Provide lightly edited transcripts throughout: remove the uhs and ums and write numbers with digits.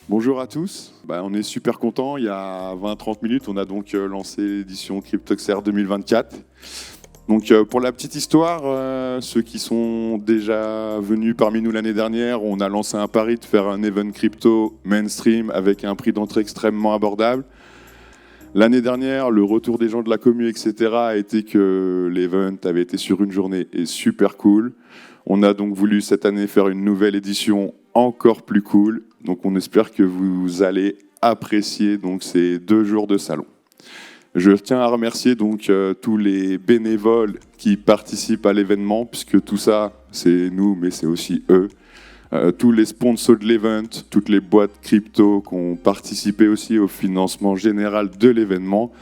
Bonjour à tous, on est super contents. Il y a 20-30 minutes, on a donc lancé l'édition Cryptoxer 2024. Donc pour la petite histoire, ceux qui sont déjà venus parmi nous l'année dernière, on a lancé un pari de faire un event crypto mainstream avec un prix d'entrée extrêmement abordable. L'année dernière, le retour des gens de la commu, etc. a été que l'event avait été sur une journée et super cool. On a donc voulu cette année faire une nouvelle édition encore plus cool. Donc on espère que vous allez apprécier donc ces 2 jours de salon. Je tiens à remercier donc tous les bénévoles qui participent à l'événement, puisque tout ça, c'est nous, mais c'est aussi eux. Tous les sponsors de l'event, toutes les boîtes crypto qui ont participé aussi au financement général de l'événement.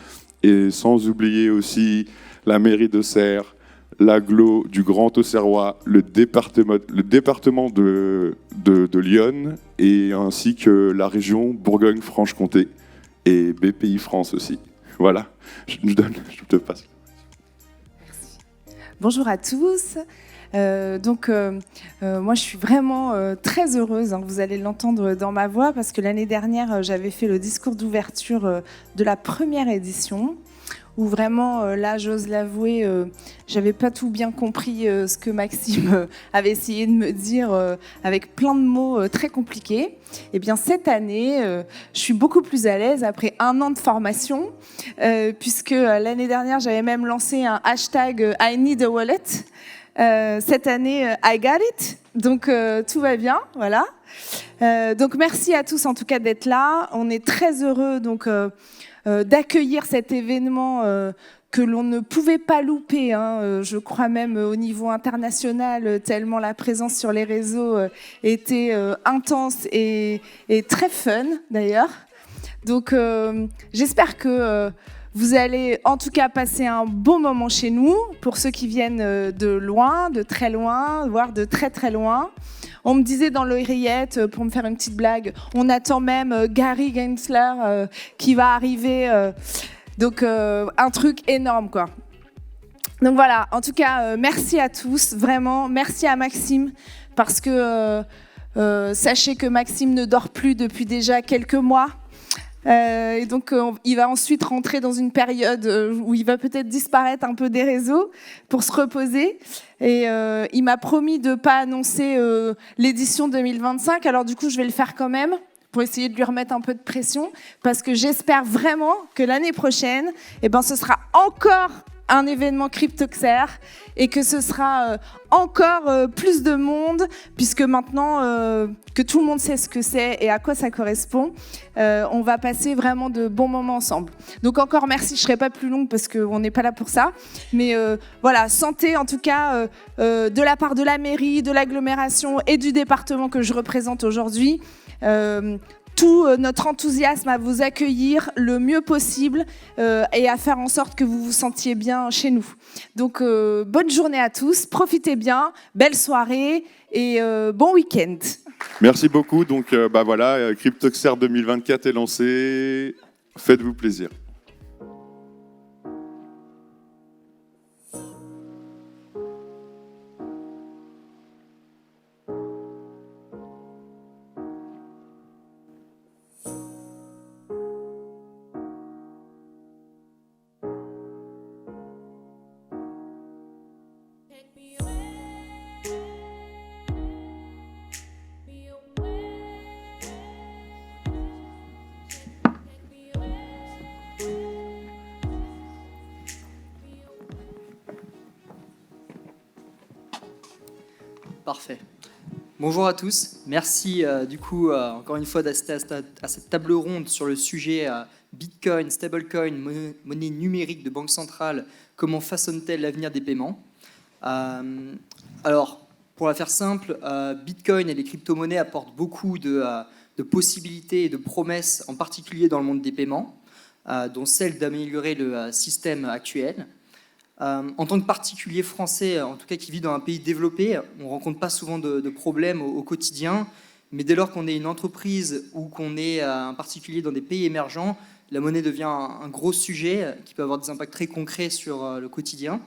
Et sans oublier aussi la mairie d'Auxerre, l'agglo du Grand Auxerrois, le département de Lyon, et ainsi que la région Bourgogne-Franche-Comté et BPI France aussi. Voilà, je te passe. Merci. Bonjour à tous. Moi, je suis vraiment très heureuse, vous allez l'entendre dans ma voix, parce que l'année dernière, j'avais fait le discours d'ouverture de la première édition, où vraiment, là, j'ose l'avouer, j'avais pas tout bien compris ce que Maxime avait essayé de me dire avec plein de mots très compliqués. Et bien, cette année, je suis beaucoup plus à l'aise après 1 an de formation, puisque l'année dernière, j'avais même lancé un hashtag I need a wallet. Cette année, I got it. Donc, tout va bien, voilà. Donc, merci à tous, en tout cas, d'être là. On est très heureux, donc, d'accueillir cet événement que l'on ne pouvait pas louper, je crois même au niveau international, tellement la présence sur les réseaux était intense et très fun d'ailleurs. Donc j'espère que vous allez en tout cas passer un bon moment chez nous, pour ceux qui viennent de loin, de très loin, voire de très très loin. On me disait dans l'oreillette, pour me faire une petite blague, on attend même Gary Gensler qui va arriver. Donc, un truc énorme, quoi. Donc voilà, en tout cas, merci à tous, vraiment. Merci à Maxime, parce que sachez que Maxime ne dort plus depuis déjà quelques mois. Et donc, il va ensuite rentrer dans une période où il va peut-être disparaître un peu des réseaux pour se reposer. Et il m'a promis de ne pas annoncer l'édition 2025. Alors du coup, je vais le faire quand même pour essayer de lui remettre un peu de pression. Parce que j'espère vraiment que l'année prochaine, ce sera encore un événement Cryptoxer et que ce sera encore plus de monde, puisque maintenant que tout le monde sait ce que c'est et à quoi ça correspond, on va passer vraiment de bons moments ensemble. Donc encore merci, je ne serai pas plus longue parce qu'on n'est pas là pour ça, mais voilà, santé en tout cas de la part de la mairie, de l'agglomération et du département que je représente aujourd'hui. Tout notre enthousiasme à vous accueillir le mieux possible et à faire en sorte que vous vous sentiez bien chez nous. Donc, bonne journée à tous, profitez bien, belle soirée et bon week-end. Merci beaucoup. Donc, voilà, Cryptoxer 2024 est lancé. Faites-vous plaisir. Parfait. Bonjour à tous. Merci encore une fois d'assister à cette table ronde sur le sujet Bitcoin, stablecoin, monnaie numérique de banque centrale, comment façonne-t-elle l'avenir des paiements? Alors, pour la faire simple, Bitcoin et les crypto-monnaies apportent beaucoup de possibilités et de promesses, en particulier dans le monde des paiements, dont celle d'améliorer le système actuel. En tant que particulier français, en tout cas qui vit dans un pays développé, on ne rencontre pas souvent de problèmes au quotidien, mais dès lors qu'on est une entreprise ou qu'on est un particulier dans des pays émergents, la monnaie devient un gros sujet qui peut avoir des impacts très concrets sur le quotidien.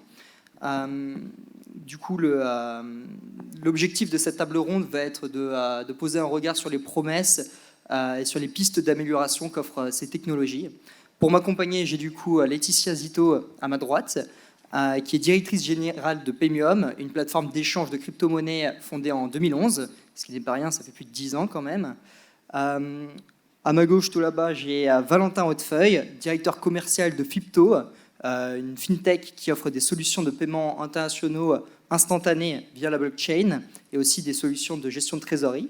Du coup, l'objectif de cette table ronde va être de poser un regard sur les promesses et sur les pistes d'amélioration qu'offrent ces technologies. Pour m'accompagner, j'ai du coup Laetitia Zito à ma droite, qui est directrice générale de Paymium, une plateforme d'échange de crypto-monnaies fondée en 2011, ce qui n'est pas rien, ça fait plus de 10 ans quand même. À ma gauche, tout là-bas, j'ai Valentin Hautefeuille, directeur commercial de Fipto, une fintech qui offre des solutions de paiement internationaux instantanés via la blockchain et aussi des solutions de gestion de trésorerie.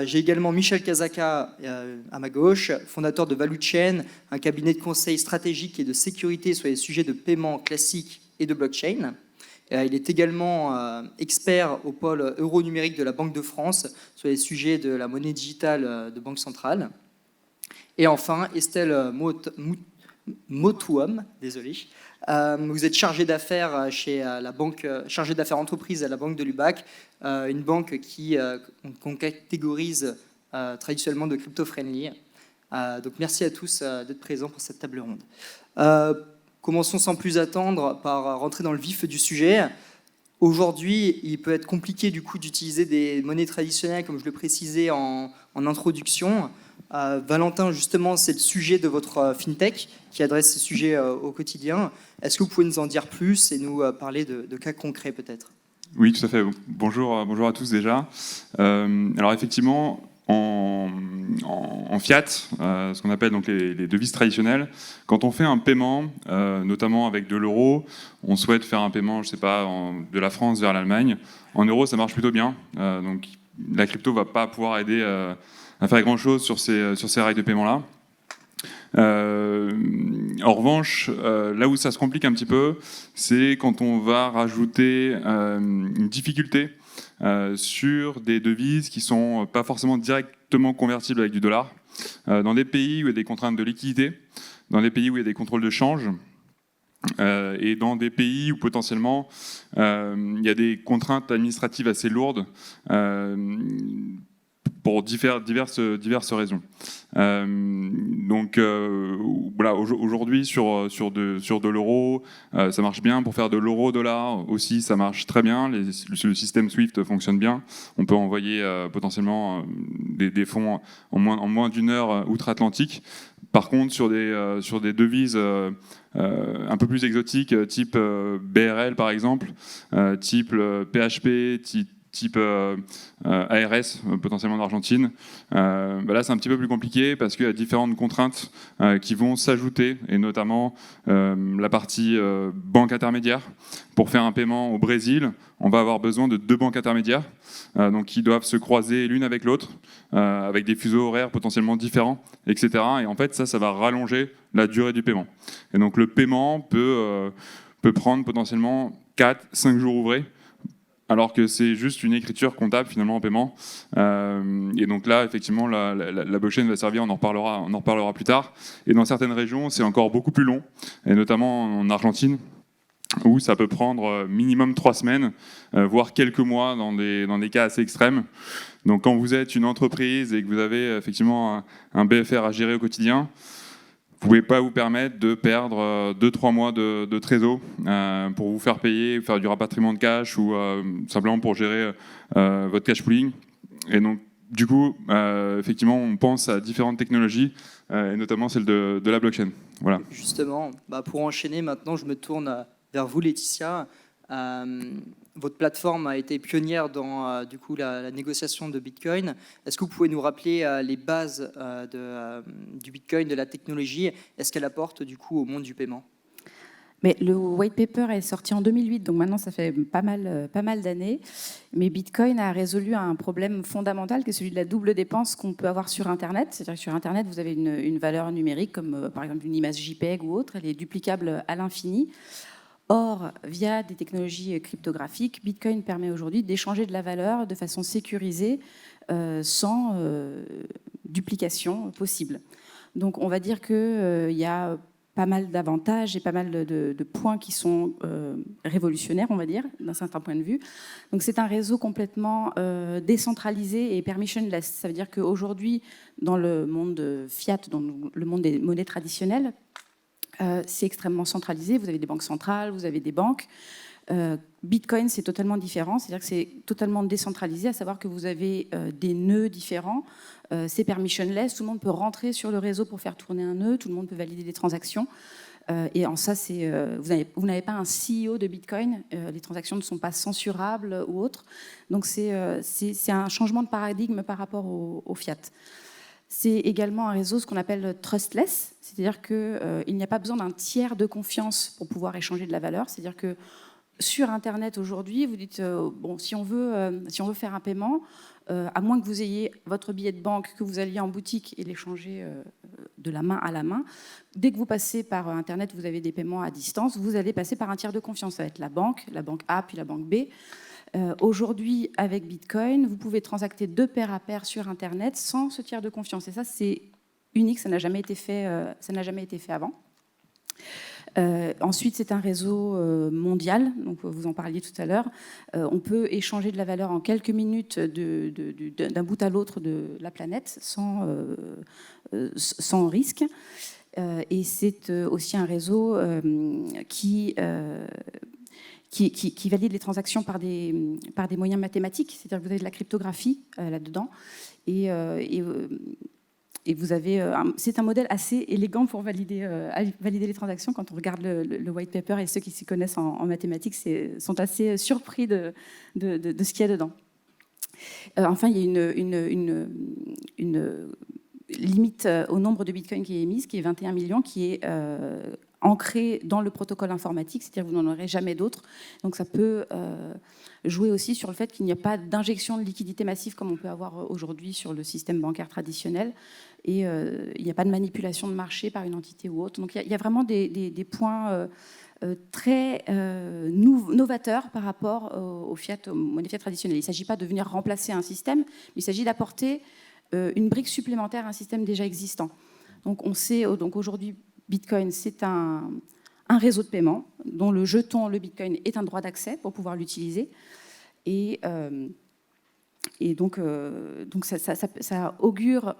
J'ai également Michel Kazaka à ma gauche, fondateur de ValueChain, un cabinet de conseil stratégique et de sécurité sur les sujets de paiement classique et de blockchain. Il est également expert au pôle euro-numérique de la Banque de France sur les sujets de la monnaie digitale de Banque Centrale. Et enfin, Estelle Motouam, désolé. Vous êtes chargé d'affaires chez la banque, chargé d'affaires entreprise à la Banque de Lubac, une banque qu'on catégorise traditionnellement de crypto-friendly. Donc merci à tous d'être présents pour cette table ronde. Commençons sans plus attendre par rentrer dans le vif du sujet. Aujourd'hui, il peut être compliqué du coup d'utiliser des monnaies traditionnelles, comme je le précisais en introduction. Valentin, justement, c'est le sujet de votre fintech qui adresse ces sujets au quotidien. Est-ce que vous pouvez nous en dire plus et nous parler de cas concrets peut-être ? Oui, tout à fait. Bonjour à tous déjà. Alors effectivement, en fiat, ce qu'on appelle donc les devises traditionnelles, quand on fait un paiement, notamment avec de l'euro, on souhaite faire un paiement, je sais pas, de la France vers l'Allemagne. En euros, ça marche plutôt bien. Donc la crypto va pas pouvoir aider à faire grand-chose sur ces rails de paiement-là. En revanche, là où ça se complique un petit peu, c'est quand on va rajouter une difficulté sur des devises qui sont pas forcément directement convertibles avec du dollar, dans des pays où il y a des contraintes de liquidité, dans des pays où il y a des contrôles de change, et dans des pays où potentiellement il y a des contraintes administratives assez lourdes pour diverses raisons. Donc voilà, aujourd'hui sur de l'euro, ça marche bien. Pour faire de l'euro-dollar aussi, ça marche très bien. Le système SWIFT fonctionne bien. On peut envoyer potentiellement des fonds en moins d'une heure outre-Atlantique. Par contre, sur des devises un peu plus exotiques, type BRL par exemple, type PHP, type ARS, potentiellement d'Argentine. Là, c'est un petit peu plus compliqué parce qu'il y a différentes contraintes qui vont s'ajouter, et notamment la partie banque intermédiaire. Pour faire un paiement au Brésil, on va avoir besoin de 2 banques intermédiaires, donc qui doivent se croiser l'une avec l'autre, avec des fuseaux horaires potentiellement différents, etc. Et en fait, ça va rallonger la durée du paiement. Et donc, le paiement peut prendre potentiellement 4-5 jours ouvrés, alors que c'est juste une écriture comptable finalement en paiement. Et donc là, effectivement, la blockchain va servir, on en reparlera plus tard. Et dans certaines régions, c'est encore beaucoup plus long, et notamment en Argentine, où ça peut prendre minimum 3 semaines, voire quelques mois dans des cas assez extrêmes. Donc quand vous êtes une entreprise et que vous avez effectivement un BFR à gérer au quotidien, vous ne pouvez pas vous permettre de perdre 2-3 mois de trésor pour vous faire payer, faire du rapatriement de cash ou simplement pour gérer votre cash pooling. Et donc, du coup, effectivement, on pense à différentes technologies, et notamment celle de la blockchain. Voilà. Justement, pour enchaîner maintenant, je me tourne vers vous, Laetitia. Votre plateforme a été pionnière dans du coup, la négociation de Bitcoin. Est-ce que vous pouvez nous rappeler les bases du Bitcoin, de la technologie ? Est-ce qu'elle apporte du coup au monde du paiement ? Mais le white paper est sorti en 2008, donc maintenant ça fait pas mal d'années. Mais Bitcoin a résolu un problème fondamental qui est celui de la double dépense qu'on peut avoir sur Internet. C'est-à-dire que sur Internet, vous avez une valeur numérique, comme par exemple une image JPEG ou autre, elle est duplicable à l'infini. Or, via des technologies cryptographiques, Bitcoin permet aujourd'hui d'échanger de la valeur de façon sécurisée, sans duplication possible. Donc on va dire qu'il y a pas mal d'avantages et pas mal de points qui sont révolutionnaires, on va dire, d'un certain point de vue. Donc c'est un réseau complètement décentralisé et permissionless. Ça veut dire qu'aujourd'hui, dans le monde fiat, dans le monde des monnaies traditionnelles, c'est extrêmement centralisé. Vous avez des banques centrales, vous avez des banques. Bitcoin, c'est totalement différent, c'est-à-dire que c'est totalement décentralisé, à savoir que vous avez des nœuds différents, c'est permissionless, tout le monde peut rentrer sur le réseau pour faire tourner un nœud, tout le monde peut valider des transactions. Et en ça, vous n'avez pas un CEO de Bitcoin, les transactions ne sont pas censurables ou autres. Donc c'est un changement de paradigme par rapport au fiat. C'est également un réseau, ce qu'on appelle trustless, c'est-à-dire qu'il n'y a pas besoin d'un tiers de confiance pour pouvoir échanger de la valeur. C'est-à-dire que sur Internet aujourd'hui, vous dites, bon, si on veut faire un paiement, à moins que vous ayez votre billet de banque, que vous alliez en boutique et l'échanger de la main à la main, dès que vous passez par Internet, vous avez des paiements à distance, vous allez passer par un tiers de confiance. Ça va être la banque A puis la banque B. Aujourd'hui, avec Bitcoin, vous pouvez transacter de pair à pair sur Internet sans ce tiers de confiance. Et ça, c'est unique, ça n'a jamais été fait avant. Ensuite, c'est un réseau mondial, donc vous en parliez tout à l'heure. On peut échanger de la valeur en quelques minutes d'un bout à l'autre de la planète sans risque. Et c'est aussi un réseau qui valide les transactions par des moyens mathématiques, c'est-à-dire que vous avez de la cryptographie là-dedans. Et vous avez, c'est un modèle assez élégant pour valider les transactions. Quand on regarde le white paper, et ceux qui s'y connaissent en mathématiques sont assez surpris de ce qu'il y a dedans. Enfin, il y a une limite au nombre de bitcoins qui est émise, qui est 21 millions, qui est ancré dans le protocole informatique, c'est-à-dire que vous n'en aurez jamais d'autres. Donc ça peut jouer aussi sur le fait qu'il n'y a pas d'injection de liquidité massive comme on peut avoir aujourd'hui sur le système bancaire traditionnel. Et il n'y a pas de manipulation de marché par une entité ou autre. Donc il y a vraiment des points très novateurs par rapport aux monnaies fiat traditionnelles. Il ne s'agit pas de venir remplacer un système, mais il s'agit d'apporter une brique supplémentaire à un système déjà existant. Donc on sait, donc aujourd'hui, Bitcoin, c'est un réseau de paiement dont le jeton, le Bitcoin, est un droit d'accès pour pouvoir l'utiliser. Et donc ça augure.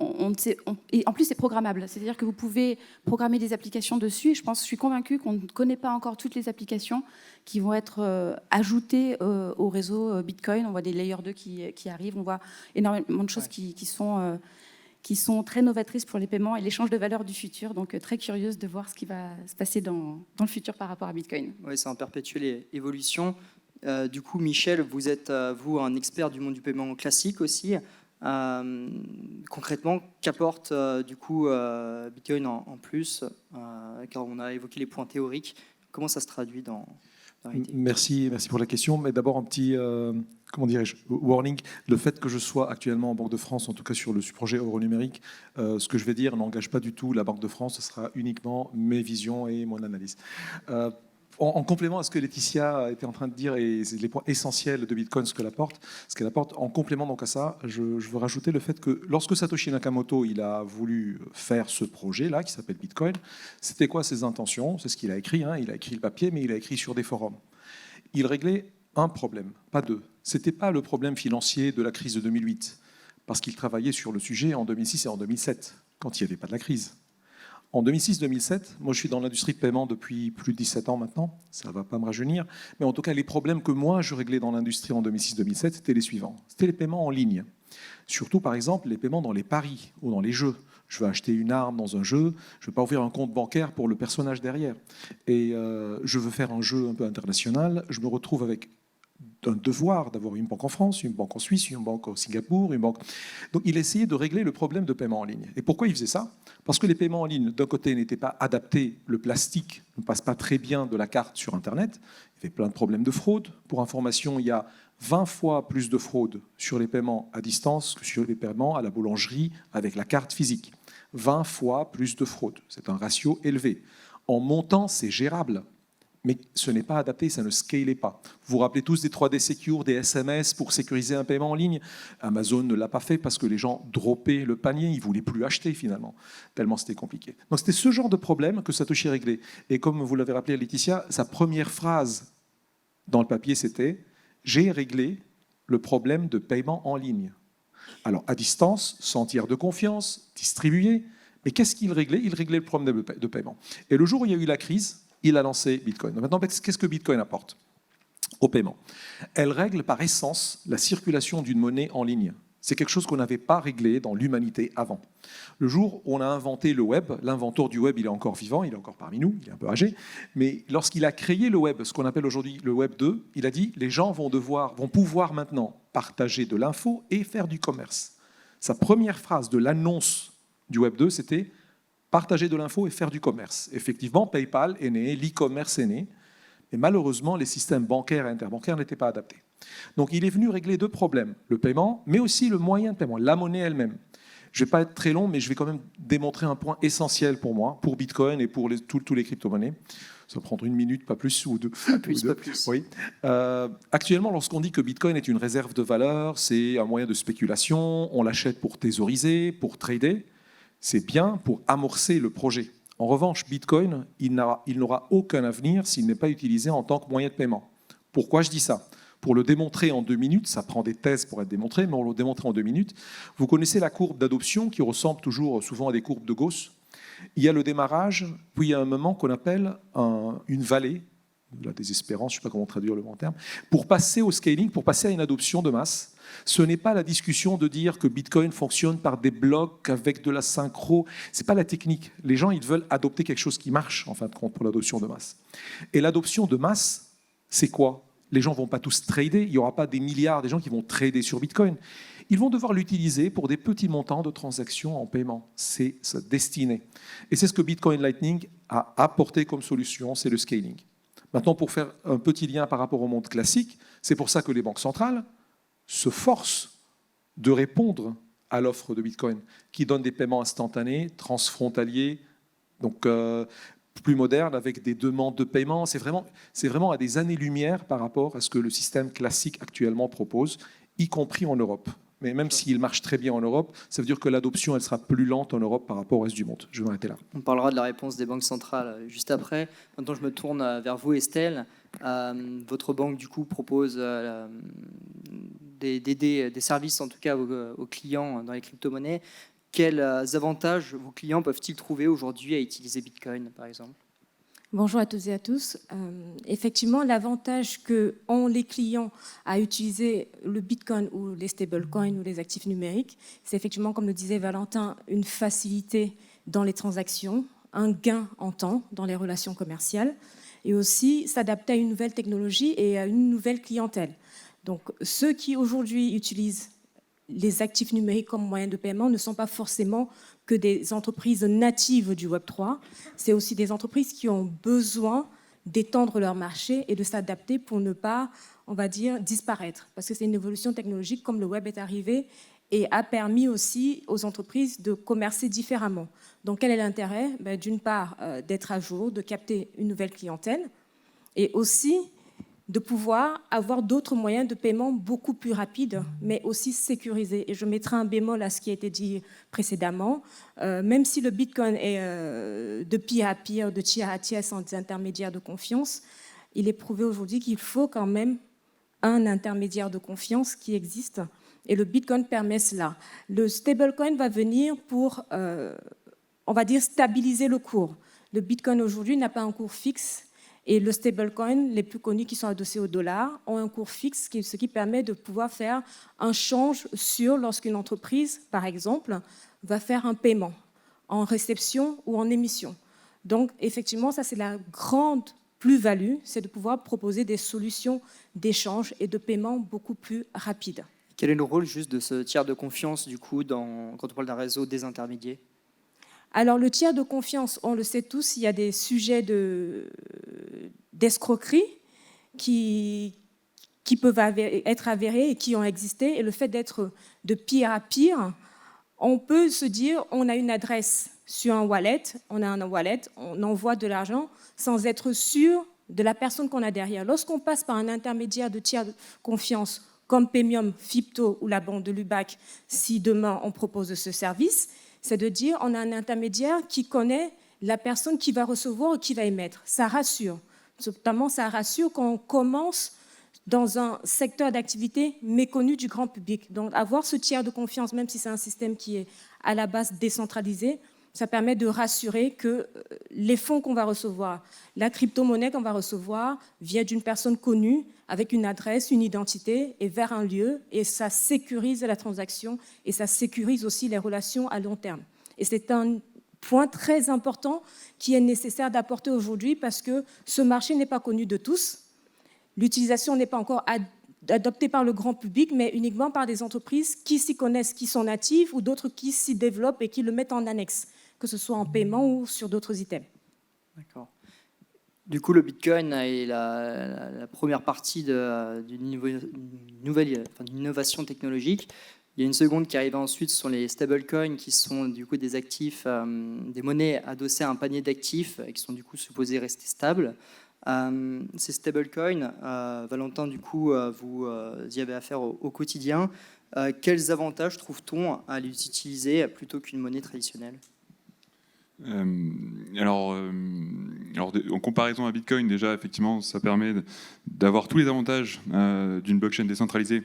Et en plus, c'est programmable. C'est-à-dire que vous pouvez programmer des applications dessus. Et je suis convaincue qu'on ne connaît pas encore toutes les applications qui vont être ajoutées au réseau Bitcoin. On voit des Layer 2 qui arrivent. On voit énormément de choses qui sont très novatrices pour les paiements et l'échange de valeurs du futur. Donc, très curieuse de voir ce qui va se passer dans le futur par rapport à Bitcoin. Oui, c'est en perpétuelle évolution. Du coup, Michel, vous êtes, vous, un expert du monde du paiement classique aussi. Concrètement, qu'apporte du coup Bitcoin en plus car on a évoqué les points théoriques. Comment ça se traduit dans la réalité ? Merci pour la question. Mais d'abord, un petit... comment dirais-je, warning, le fait que je sois actuellement en Banque de France, en tout cas sur le projet euro numérique, ce que je vais dire n'engage pas du tout la Banque de France, ce sera uniquement mes visions et mon analyse. En complément à ce que Laetitia était en train de dire, et c'est les points essentiels de Bitcoin, ce qu'elle apporte, en complément donc à ça, je veux rajouter le fait que lorsque Satoshi Nakamoto il a voulu faire ce projet-là, qui s'appelle Bitcoin, c'était quoi ses intentions ? C'est ce qu'il a écrit, hein, il a écrit le papier, mais il a écrit sur des forums. Il réglait un problème, pas deux. Ce n'était pas le problème financier de la crise de 2008, parce qu'il travaillait sur le sujet en 2006 et en 2007, quand il n'y avait pas de la crise. En 2006-2007, moi je suis dans l'industrie de paiement depuis plus de 17 ans maintenant, ça ne va pas me rajeunir, mais en tout cas les problèmes que moi je réglais dans l'industrie en 2006-2007, c'était les suivants. C'était les paiements en ligne. Surtout par exemple les paiements dans les paris ou dans les jeux. Je veux acheter une arme dans un jeu, je ne veux pas ouvrir un compte bancaire pour le personnage derrière. Et je veux faire un jeu un peu international, je me retrouve avec un devoir d'avoir une banque en France, une banque en Suisse, une banque au Singapour, une banque... Donc il essayait de régler le problème de paiement en ligne. Et pourquoi il faisait ça ? Parce que les paiements en ligne, d'un côté, n'étaient pas adaptés, le plastique ne passe pas très bien de la carte sur Internet, il y avait plein de problèmes de fraude. Pour information, il y a 20 fois plus de fraude sur les paiements à distance que sur les paiements à la boulangerie avec la carte physique. 20 fois plus de fraude, c'est un ratio élevé. En montant, c'est gérable. Mais ce n'est pas adapté, ça ne scalait pas. Vous vous rappelez tous des 3D Secure, des SMS pour sécuriser un paiement en ligne. Amazon ne l'a pas fait parce que les gens droppaient le panier, ils ne voulaient plus acheter finalement, tellement c'était compliqué. Donc c'était ce genre de problème que Satoshi réglait. Et comme vous l'avez rappelé Laetitia, sa première phrase dans le papier c'était « J'ai réglé le problème de paiement en ligne ». Alors à distance, sans tiers de confiance, distribué, Mais qu'est-ce qu'il réglait? Il réglait le problème de paiement. Et le jour où il y a eu la crise, il a lancé Bitcoin. Donc maintenant, qu'est-ce que Bitcoin apporte au paiement? Elle règle par essence la circulation d'une monnaie en ligne. C'est quelque chose qu'on n'avait pas réglé dans l'humanité avant. Le jour où on a inventé le web, l'inventeur du web, il est encore vivant, il est encore parmi nous, il est un peu âgé, mais lorsqu'il a créé le web, ce qu'on appelle aujourd'hui le web 2, il a dit les gens vont pouvoir maintenant partager de l'info et faire du commerce. Sa première phrase de l'annonce du web 2, c'était partager de l'info et faire du commerce. Effectivement, PayPal est né, l'e-commerce est né, mais malheureusement, les systèmes bancaires et interbancaires n'étaient pas adaptés. Donc il est venu régler deux problèmes, le paiement, mais aussi le moyen de paiement, la monnaie elle-même. Je ne vais pas être très long, mais je vais quand même démontrer un point essentiel pour moi, pour Bitcoin et pour tous les crypto-monnaies. Ça va prendre 1 minute, pas plus, ou deux. Pas plus. Oui. Actuellement, lorsqu'on dit que Bitcoin est une réserve de valeur, c'est un moyen de spéculation, on l'achète pour thésauriser, pour trader, c'est bien pour amorcer le projet. En revanche, Bitcoin, il n'aura aucun avenir s'il n'est pas utilisé en tant que moyen de paiement. Pourquoi je dis ça ? Pour le démontrer en 2 minutes, ça prend des thèses pour être démontré, mais on le démontre en 2 minutes. Vous connaissez la courbe d'adoption qui ressemble toujours souvent à des courbes de Gauss. Il y a le démarrage, puis il y a un moment qu'on appelle une vallée, la désespérance, je ne sais pas comment traduire le bon terme, pour passer au scaling, pour passer à une adoption de masse. Ce n'est pas la discussion de dire que Bitcoin fonctionne par des blocs avec de la synchro. Ce n'est pas la technique. Les gens, ils veulent adopter quelque chose qui marche, en fin de compte, pour l'adoption de masse. Et l'adoption de masse, c'est quoi ? Les gens ne vont pas tous trader. Il n'y aura pas des milliards de gens qui vont trader sur Bitcoin. Ils vont devoir l'utiliser pour des petits montants de transactions en paiement. C'est sa destinée. Et c'est ce que Bitcoin Lightning a apporté comme solution, c'est le scaling. Maintenant, pour faire un petit lien par rapport au monde classique, c'est pour ça que les banques centrales se forcent de répondre à l'offre de Bitcoin, qui donne des paiements instantanés, transfrontaliers, donc plus modernes, avec des demandes de paiement. C'est vraiment à des années-lumière par rapport à ce que le système classique actuellement propose, y compris en Europe. Mais même s'il marche très bien en Europe, ça veut dire que l'adoption elle sera plus lente en Europe par rapport au reste du monde. Je vais m'arrêter là. On parlera de la réponse des banques centrales juste après. Maintenant, je me tourne vers vous, Estelle. Votre banque, du coup, propose des services, en tout cas, aux clients dans les crypto-monnaies. Quels avantages vos clients peuvent-ils trouver aujourd'hui à utiliser Bitcoin, par exemple ? Bonjour à toutes et à tous. Effectivement, l'avantage qu'ont les clients à utiliser le Bitcoin ou les stablecoins ou les actifs numériques, c'est effectivement, comme le disait Valentin, une facilité dans les transactions, un gain en temps dans les relations commerciales et aussi s'adapter à une nouvelle technologie et à une nouvelle clientèle. Donc, ceux qui aujourd'hui utilisent les actifs numériques comme moyen de paiement ne sont pas forcément que des entreprises natives du Web3. C'est aussi des entreprises qui ont besoin d'étendre leur marché et de s'adapter pour ne pas, on va dire, disparaître. Parce que c'est une évolution technologique comme le Web est arrivé et a permis aussi aux entreprises de commercer différemment. Donc quel est l'intérêt ? D'une part, d'être à jour, de capter une nouvelle clientèle et aussi de pouvoir avoir d'autres moyens de paiement beaucoup plus rapides, mais aussi sécurisés. Et je mettrai un bémol à ce qui a été dit précédemment. Même si le Bitcoin est de peer à peer, de tiers à tiers sans des intermédiaires de confiance, il est prouvé aujourd'hui qu'il faut quand même un intermédiaire de confiance qui existe. Et le Bitcoin permet cela. Le stablecoin va venir pour, on va dire, stabiliser le cours. Le Bitcoin aujourd'hui n'a pas un cours fixe. Et le stablecoin, les plus connus qui sont adossés au dollar, ont un cours fixe, ce qui permet de pouvoir faire un change sûr lorsqu'une entreprise, par exemple, va faire un paiement en réception ou en émission. Donc, effectivement, ça, c'est la grande plus-value, c'est de pouvoir proposer des solutions d'échange et de paiement beaucoup plus rapides. Quel est le rôle juste de ce tiers de confiance, du coup, quand on parle d'un réseau désintermédié ? Alors, le tiers de confiance, on le sait tous, il y a des sujets d'escroquerie qui peuvent être avérés et qui ont existé. Et le fait d'être de pire à pire, on peut se dire, on a une adresse sur un wallet, on a un wallet, on envoie de l'argent sans être sûr de la personne qu'on a derrière. Lorsqu'on passe par un intermédiaire de tiers de confiance, comme Paymium, Fipto ou la banque de Lubac, si demain on propose ce service, c'est de dire on a un intermédiaire qui connaît la personne qui va recevoir ou qui va émettre. Ça rassure. Notamment, ça rassure quand on commence dans un secteur d'activité méconnu du grand public. Donc, avoir ce tiers de confiance, même si c'est un système qui est à la base décentralisé, ça permet de rassurer que les fonds qu'on va recevoir, la crypto-monnaie qu'on va recevoir, vient d'une personne connue, avec une adresse, une identité, et vers un lieu, et ça sécurise la transaction, et ça sécurise aussi les relations à long terme. Et c'est un point très important qui est nécessaire d'apporter aujourd'hui, parce que ce marché n'est pas connu de tous. L'utilisation n'est pas encore adoptée par le grand public, mais uniquement par des entreprises qui s'y connaissent, qui sont natives, ou d'autres qui s'y développent et qui le mettent en annexe, que ce soit en paiement ou sur d'autres items. D'accord. Du coup, le Bitcoin est la première partie d'une innovation technologique. Il y a une seconde qui arrive ensuite, ce sont les stablecoins, qui sont du coup des actifs, des monnaies adossées à un panier d'actifs et qui sont du coup supposés rester stables. Ces stablecoins, Valentin, du coup, vous y avez affaire au quotidien. Quels avantages trouve-t-on à les utiliser plutôt qu'une monnaie traditionnelle ? Alors, en comparaison à Bitcoin, déjà, effectivement, ça permet d'avoir tous les avantages d'une blockchain décentralisée.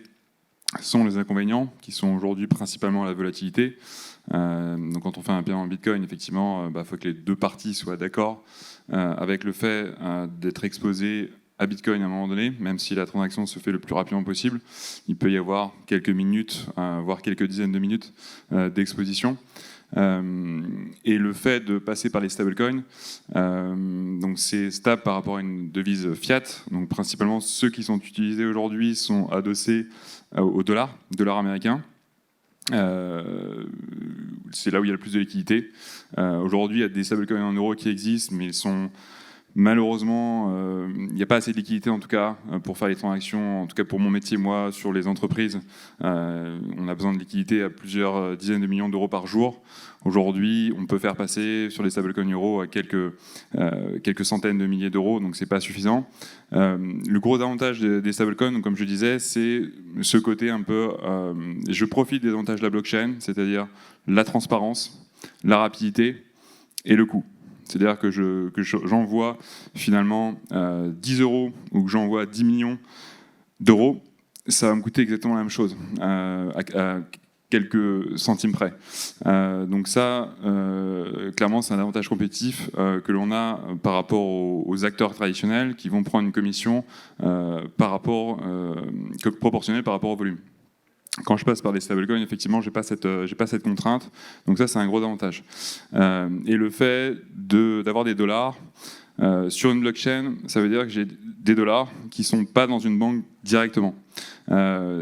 Sont les inconvénients, qui sont aujourd'hui principalement la volatilité. Donc, quand on fait un paiement en Bitcoin, effectivement, faut que les deux parties soient d'accord avec le fait d'être exposé à Bitcoin à un moment donné, même si la transaction se fait le plus rapidement possible. Il peut y avoir quelques minutes, voire quelques dizaines de minutes d'exposition. Et le fait de passer par les stablecoins, donc c'est stable par rapport à une devise fiat. Donc principalement ceux qui sont utilisés aujourd'hui sont adossés au dollar américain. C'est là où il y a le plus de liquidité. Aujourd'hui, il y a des stablecoins en euros qui existent, mais ils sont malheureusement, il n'y a pas assez de liquidité en tout cas pour faire les transactions, en tout cas pour mon métier, moi, sur les entreprises. On a besoin de liquidité à plusieurs dizaines de millions d'euros par jour. Aujourd'hui, on peut faire passer sur les stablecoins euros à quelques centaines de milliers d'euros, donc c'est pas suffisant. Le gros avantage des stablecoins, comme je disais, c'est ce côté un peu, je profite des avantages de la blockchain, c'est-à-dire la transparence, la rapidité et le coût. C'est-à-dire que j'envoie finalement 10 euros ou que j'envoie 10 millions d'euros, ça va me coûter exactement la même chose, à quelques centimes près. Donc ça, clairement, c'est un avantage compétitif que l'on a par rapport aux acteurs traditionnels qui vont prendre une commission proportionnelle par rapport au volume. Quand je passe par les stablecoins, effectivement, j'ai pas cette contrainte. Donc ça, c'est un gros avantage. Et le fait d'avoir des dollars sur une blockchain, ça veut dire que j'ai des dollars qui sont pas dans une banque directement.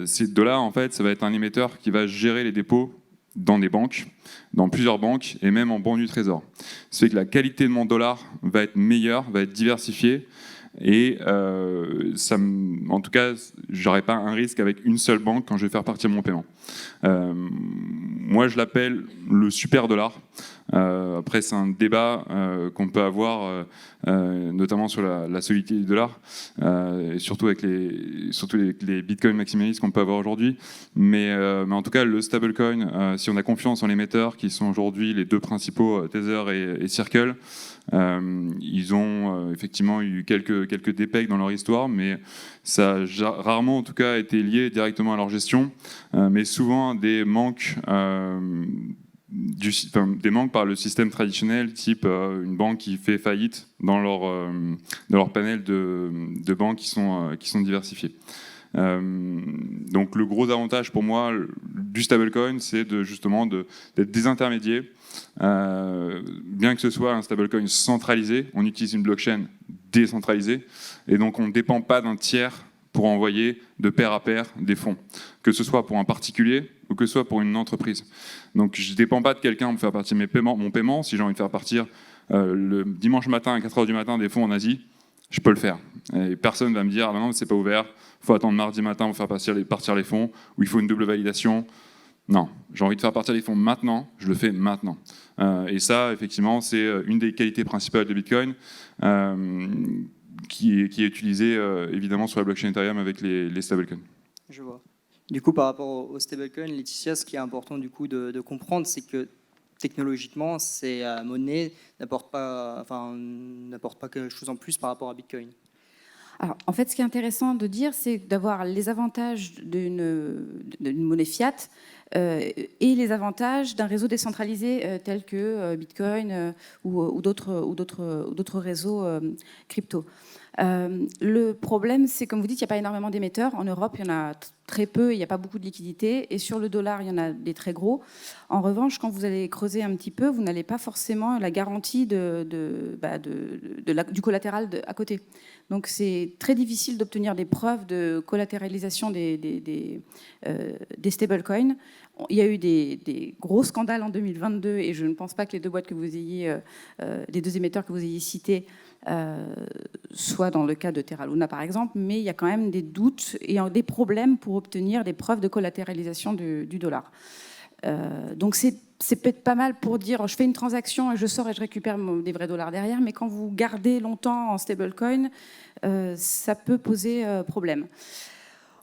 Ces dollars, en fait, ça va être un émetteur qui va gérer les dépôts dans des banques, dans plusieurs banques, et même en banque du Trésor. Ça fait que la qualité de mon dollar va être meilleure, va être diversifiée. Et en tout cas, j'aurai pas un risque avec une seule banque quand je vais faire partir mon paiement. Moi, je l'appelle le super dollar. Après, c'est un débat qu'on peut avoir, notamment sur la solidité du dollar, et surtout avec les bitcoins maximalistes qu'on peut avoir aujourd'hui. Mais en tout cas, le stablecoin, si on a confiance en l'émetteur, qui sont aujourd'hui les deux principaux, Tether et Circle, ils ont effectivement eu quelques dépecs dans leur histoire, mais ça a rarement en tout cas été lié directement à leur gestion, mais souvent des manques des manques par le système traditionnel, type une banque qui fait faillite dans leur panel de banques qui sont diversifiées. Donc le gros avantage pour moi du stablecoin, c'est d'être désintermédié. Bien que ce soit un stablecoin centralisé, on utilise une blockchain décentralisée, et donc on ne dépend pas d'un tiers pour envoyer de pair à pair des fonds, que ce soit pour un particulier ou que ce soit pour une entreprise. Donc je ne dépends pas de quelqu'un pour faire partir mon paiement. Si j'ai envie de faire partir le dimanche matin à 4h du matin des fonds en Asie, je peux le faire. Et personne ne va me dire ah non, c'est pas ouvert, il faut attendre mardi matin pour faire partir les fonds, ou il faut une double validation. Non, j'ai envie de faire partir les fonds maintenant, je le fais maintenant. Et ça, effectivement, c'est une des qualités principales de Bitcoin, qui est utilisée évidemment sur la blockchain Ethereum avec les stablecoins. Je vois. Du coup, par rapport aux stablecoins, Laetitia, ce qui est important du coup de comprendre, c'est que technologiquement, ces monnaies n'apportent pas quelque chose en plus par rapport à Bitcoin. Alors, en fait, ce qui est intéressant de dire, c'est d'avoir les avantages d'une monnaie fiat et les avantages d'un réseau décentralisé tel que Bitcoin ou d'autres réseaux crypto. Le problème, c'est comme vous dites, il n'y a pas énormément d'émetteurs. En Europe, il y en a très peu, il n'y a pas beaucoup de liquidités. Et sur le dollar, il y en a des très gros. En revanche, quand vous allez creuser un petit peu, vous n'allez pas forcément la garantie du collatéral à côté. Donc c'est très difficile d'obtenir des preuves de collatéralisation des stablecoins. Il y a eu des gros scandales en 2022 et je ne pense pas que les deux boîtes que vous ayez, les deux émetteurs que vous ayez cités, soit dans le cas de Terra Luna par exemple, mais il y a quand même des doutes et des problèmes pour obtenir des preuves de collatéralisation du dollar. Donc c'est peut-être pas mal pour dire je fais une transaction et je sors et je récupère des vrais dollars derrière, mais quand vous gardez longtemps en stablecoin, ça peut poser problème.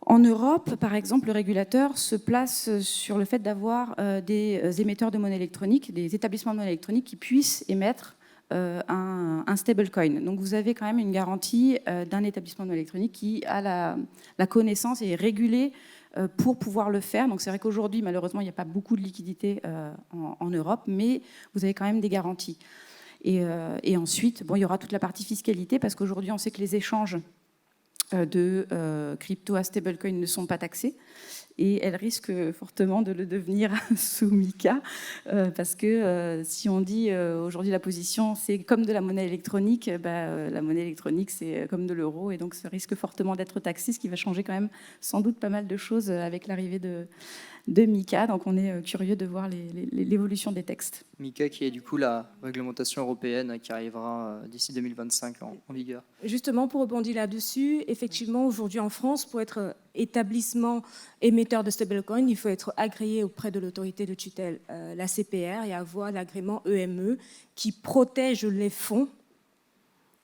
En Europe, par exemple, le régulateur se place sur le fait d'avoir des émetteurs de monnaie électronique, des établissements de monnaie électronique qui puissent émettre un stablecoin. Donc vous avez quand même une garantie d'un établissement de monnaie électronique qui a la connaissance et est régulé pour pouvoir le faire. Donc c'est vrai qu'aujourd'hui, malheureusement, il n'y a pas beaucoup de liquidités en Europe, mais vous avez quand même des garanties. Et ensuite, il y aura toute la partie fiscalité, parce qu'aujourd'hui, on sait que les échanges de crypto à stablecoin ne sont pas taxés. Et elle risque fortement de le devenir sous MiCA, parce que si on dit aujourd'hui la position c'est comme de la monnaie électronique, la monnaie électronique c'est comme de l'euro, et donc ça risque fortement d'être taxé, ce qui va changer quand même sans doute pas mal de choses avec l'arrivée de MiCA. Donc on est curieux de voir l'évolution des textes. MiCA qui est du coup la réglementation européenne qui arrivera d'ici 2025 en vigueur. Justement, pour rebondir là-dessus, effectivement, aujourd'hui en France, pour être établissement émetteur de stablecoin, il faut être agréé auprès de l'autorité de tutelle, la CPR, et avoir l'agrément EME qui protège les fonds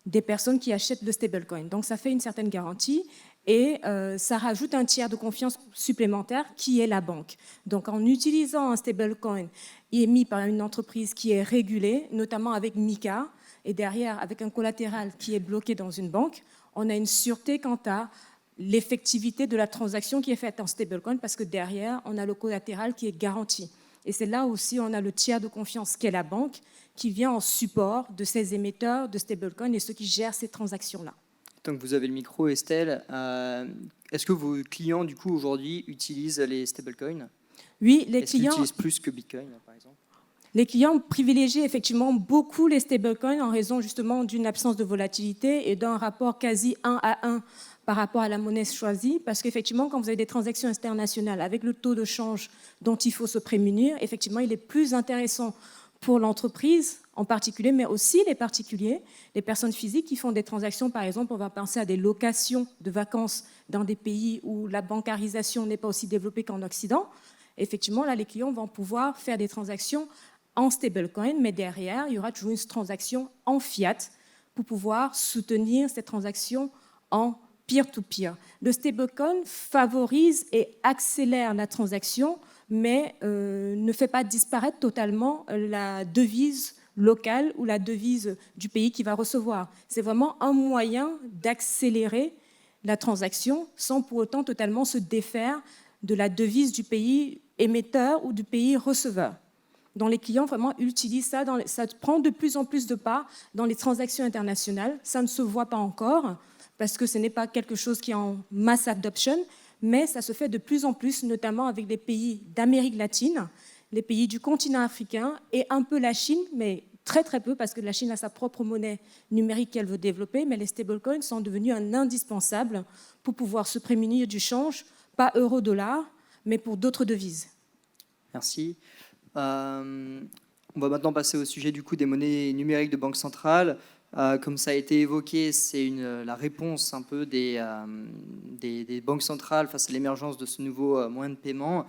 des personnes qui achètent le stablecoin. Donc ça fait une certaine garantie. Et ça rajoute un tiers de confiance supplémentaire qui est la banque. Donc en utilisant un stablecoin émis par une entreprise qui est régulée, notamment avec MiCA, et derrière avec un collatéral qui est bloqué dans une banque, on a une sûreté quant à l'effectivité de la transaction qui est faite en stablecoin, parce que derrière, on a le collatéral qui est garanti. Et c'est là aussi on a le tiers de confiance qu'est la banque, qui vient en support de ces émetteurs de stablecoin et ceux qui gèrent ces transactions-là. Tant que vous avez le micro, Estelle, est-ce que vos clients, du coup, aujourd'hui, utilisent les stablecoins ? Oui, les Est-ce qu'ils clients utilisent plus que Bitcoin, par exemple ? Les clients privilégient effectivement beaucoup les stablecoins en raison justement d'une absence de volatilité et d'un rapport quasi 1 à 1 par rapport à la monnaie choisie, parce qu'effectivement, quand vous avez des transactions internationales avec le taux de change dont il faut se prémunir, effectivement, il est plus intéressant pour l'entreprise en particulier, mais aussi les particuliers, les personnes physiques qui font des transactions. Par exemple, on va penser à des locations de vacances dans des pays où la bancarisation n'est pas aussi développée qu'en Occident. Effectivement, là, les clients vont pouvoir faire des transactions en stablecoin, mais derrière, il y aura toujours une transaction en fiat pour pouvoir soutenir ces transactions en peer-to-peer. Le stablecoin favorise et accélère la transaction, mais ne fait pas disparaître totalement la devise locale ou la devise du pays qui va recevoir. C'est vraiment un moyen d'accélérer la transaction sans pour autant totalement se défaire de la devise du pays émetteur ou du pays receveur. Donc les clients vraiment utilisent ça, ça prend de plus en plus de part dans les transactions internationales. Ça ne se voit pas encore parce que ce n'est pas quelque chose qui est en mass adoption, mais ça se fait de plus en plus, notamment avec les pays d'Amérique latine, les pays du continent africain et un peu la Chine, mais très très peu, parce que la Chine a sa propre monnaie numérique qu'elle veut développer, mais les stablecoins sont devenus un indispensable pour pouvoir se prémunir du change, pas euro-dollar, mais pour d'autres devises. Merci. On va maintenant passer au sujet du coup des monnaies numériques de banque centrale. Comme ça a été évoqué, c'est la réponse un peu des banques centrales face à l'émergence de ce nouveau moyen de paiement.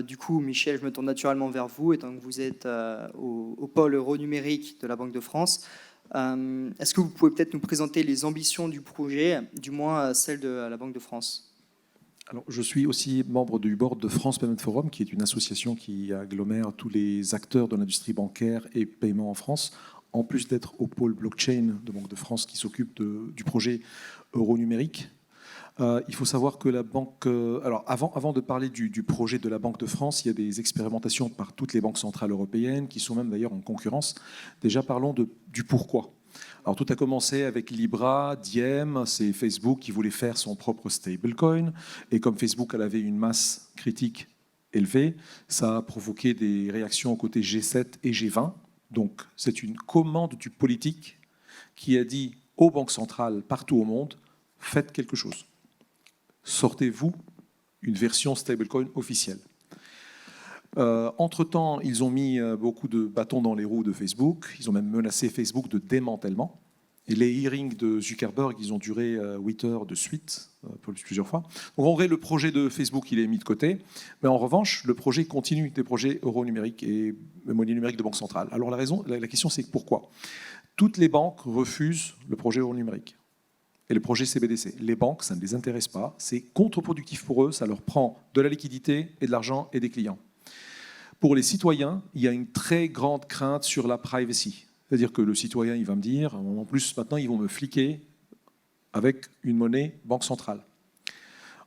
Du coup, Michel, je me tourne naturellement vers vous, étant que vous êtes au pôle euro numérique de la Banque de France. Est-ce que vous pouvez peut-être nous présenter les ambitions du projet, du moins celles de la Banque de France ? Alors, je suis aussi membre du board de France Payment Forum, qui est une association qui agglomère tous les acteurs de l'industrie bancaire et paiement en France. en plus d'être au pôle blockchain de Banque de France qui s'occupe du projet euro numérique. Il faut savoir que la banque... alors avant de parler du projet de la Banque de France, il y a des expérimentations par toutes les banques centrales européennes qui sont même d'ailleurs en concurrence. Déjà, parlons du pourquoi. Alors tout a commencé avec Libra, Diem, c'est Facebook qui voulait faire son propre stablecoin. Et comme Facebook elle avait une masse critique élevée, ça a provoqué des réactions aux côtés G7 et G20. Donc c'est une commande du politique qui a dit aux banques centrales partout au monde, faites quelque chose. Sortez-vous une version stablecoin officielle. Entre-temps, ils ont mis beaucoup de bâtons dans les roues de Facebook. Ils ont même menacé Facebook de démantèlement. Et les hearings de Zuckerberg, ils ont duré 8 heures de suite, plusieurs fois. Donc en vrai, le projet de Facebook, il est mis de côté. Mais en revanche, le projet continue des projets euro numériques et monnaie numérique de banque centrale. Alors la question, c'est pourquoi ? Toutes les banques refusent le projet euro numérique et le projet CBDC. Les banques, ça ne les intéresse pas. C'est contre-productif pour eux. Ça leur prend de la liquidité et de l'argent et des clients. Pour les citoyens, il y a une très grande crainte sur la privacy. C'est-à-dire que le citoyen, il va me dire, en plus, maintenant, ils vont me fliquer avec une monnaie banque centrale.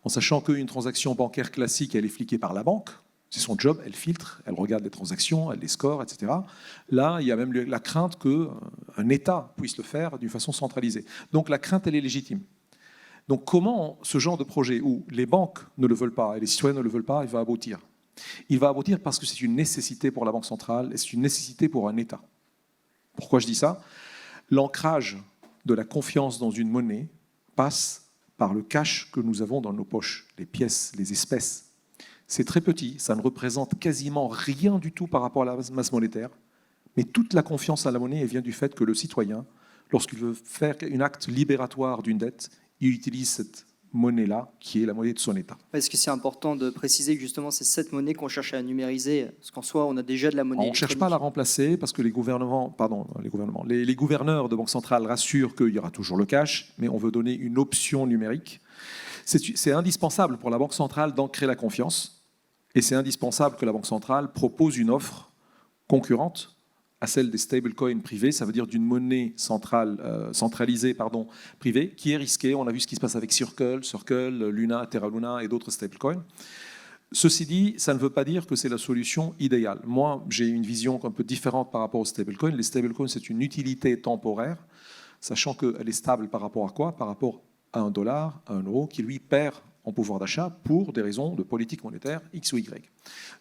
En sachant qu'une transaction bancaire classique, elle est fliquée par la banque. C'est son job, elle filtre, elle regarde les transactions, elle les score, etc. Là, il y a même la crainte qu'un État puisse le faire d'une façon centralisée. Donc la crainte, elle est légitime. Donc comment ce genre de projet où les banques ne le veulent pas et les citoyens ne le veulent pas, il va aboutir ? Il va aboutir parce que c'est une nécessité pour la Banque centrale et c'est une nécessité pour un État. Pourquoi je dis ça ? L'ancrage de la confiance dans une monnaie passe par le cash que nous avons dans nos poches, les pièces, les espèces. C'est très petit, ça ne représente quasiment rien du tout par rapport à la masse monétaire, mais toute la confiance à la monnaie elle vient du fait que le citoyen, lorsqu'il veut faire un acte libératoire d'une dette, il utilise cette monnaie-là, qui est la monnaie de son État. Est-ce que c'est important de préciser que justement c'est cette monnaie qu'on cherche à numériser, parce qu'en soi on a déjà de la monnaie. On ne cherche pas à la remplacer parce que les gouverneurs de banque centrale rassurent qu'il y aura toujours le cash, mais on veut donner une option numérique. C'est indispensable pour la Banque centrale d'ancrer la confiance et c'est indispensable que la Banque centrale propose une offre concurrente à celle des stablecoins privés, ça veut dire d'une monnaie centralisée privée, qui est risquée. On a vu ce qui se passe avec Circle, Luna, Terra Luna et d'autres stablecoins. Ceci dit, ça ne veut pas dire que c'est la solution idéale. Moi, j'ai une vision un peu différente par rapport aux stablecoins. Les stablecoins, c'est une utilité temporaire, sachant qu'elle est stable par rapport à quoi ? Par rapport à un dollar, à un euro, qui lui perd en pouvoir d'achat pour des raisons de politique monétaire X ou Y.